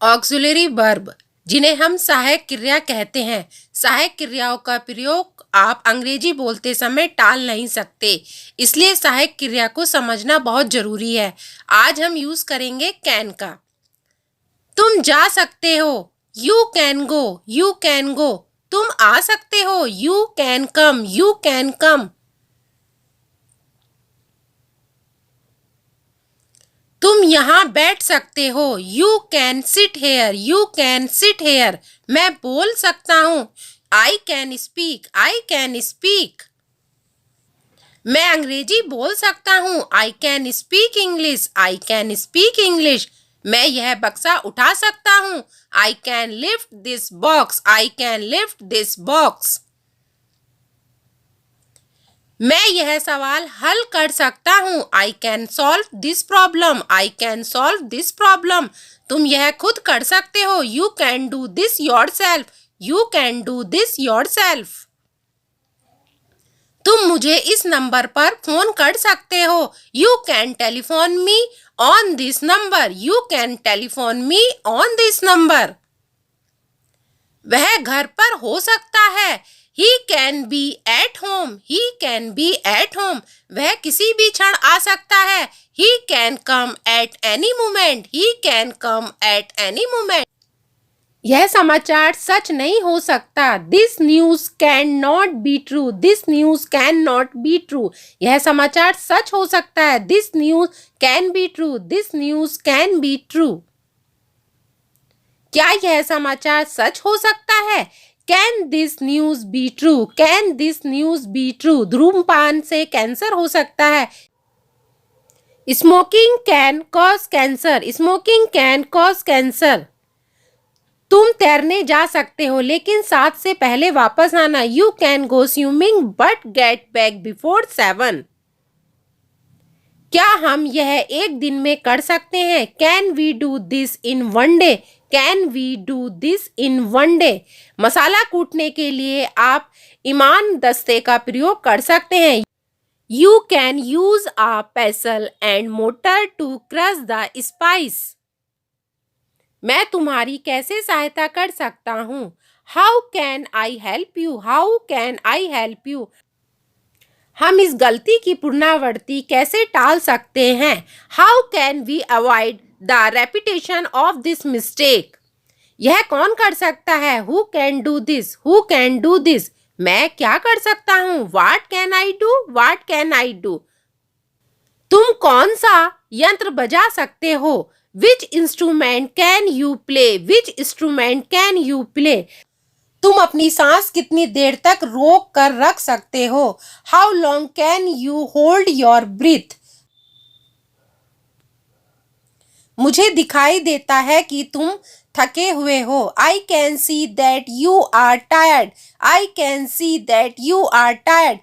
Auxiliary verb जिन्हें हम सहायक क्रिया कहते हैं। सहायक क्रियाओं का प्रयोग आप अंग्रेजी बोलते समय टाल नहीं सकते, इसलिए सहायक क्रिया को समझना बहुत जरूरी है। आज हम यूज करेंगे कैन का। तुम जा सकते हो, you can go, you can go. तुम आ सकते हो, you can come, you can come. तुम यहाँ बैठ सकते हो, you can sit here, you can sit here. मैं बोल सकता हूँ, I can speak, I can speak. मैं अंग्रेजी बोल सकता हूँ, I can speak English, I can speak English. मैं यह बक्सा उठा सकता हूँ, I can lift this box, I can lift this box. मैं यह सवाल हल कर सकता हूँ, I can solve this problem, I can solve this problem. तुम यह खुद कर सकते हो, you can do this yourself, you can do this yourself. तुम मुझे इस नंबर पर फोन कर सकते हो, you can telephone me on this number, you can telephone me on this number. वह घर पर हो सकता है, He can be at home, he can be at home. वह किसी भी क्षण आ सकता है, He can come at any moment, he can come at any moment. यह समाचार सच नहीं हो सकता, This news cannot be true, this news cannot be true. यह समाचार सच हो सकता है, This news can be true, this news can be true. क्या यह समाचार सच हो सकता है? Can this news be true? Can this news be true? धूम्रपान से कैंसर हो सकता है। Smoking can cause cancer. Smoking can cause cancer. तुम तैरने जा सकते हो, लेकिन 7 से पहले वापस आना। You can go swimming but get back before 7. क्या हम यह एक दिन में कर सकते हैं? Can we do this in one day? Can we do this in one day? मसाला कूटने के लिए आप इमाम दस्ते का प्रयोग कर सकते हैं। You can use a pestle and mortar to crush the spice. मैं तुम्हारी कैसे सहायता कर सकता हूँ? How can I help you? How can I help you? हम इस गलती की पुनरावृत्ति कैसे टाल सकते हैं? How can we avoid the repetition of this mistake? यह कौन कर सकता है? Who can do this? Who can do this? मैं क्या कर सकता हूँ? What can I do? What can I do? तुम कौन सा यंत्र बजा सकते हो? Which instrument can you play? Which instrument can you play? तुम अपनी सांस कितनी देर तक रोक कर रख सकते हो? How long can you hold your breath? मुझे दिखाई देता है कि तुम थके हुए हो। I can see that you are tired. I can see that you are tired.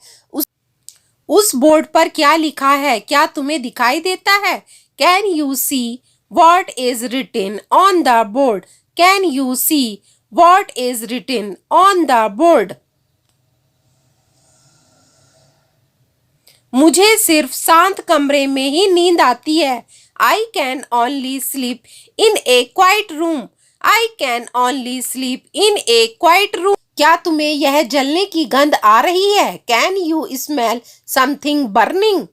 उस बोर्ड पर क्या लिखा है? क्या तुम्हें दिखाई देता है? Can you see what is written on the board? Can you see what is written on the board? मुझे सिर्फ शांत कमरे में ही नींद आती है। I can only sleep in a quiet room. I can only sleep in a quiet room. क्या तुम्हें यह जलने की गंध आ रही है? Can you smell something burning?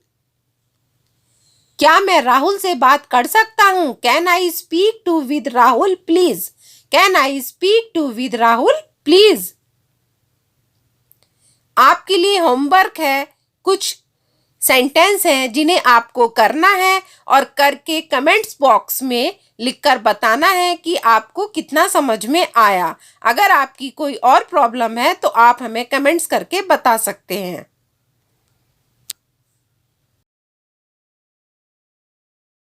क्या मैं राहुल से बात कर सकता हूँ? Can I speak to with Rahul please? Can I speak to with Rahul please? आपके लिए होमवर्क है, कुछ सेंटेंस हैं जिन्हें आपको करना है और करके कमेंट्स बॉक्स में लिखकर बताना है कि आपको कितना समझ में आया। अगर आपकी कोई और प्रॉब्लम है तो आप हमें कमेंट्स करके बता सकते हैं।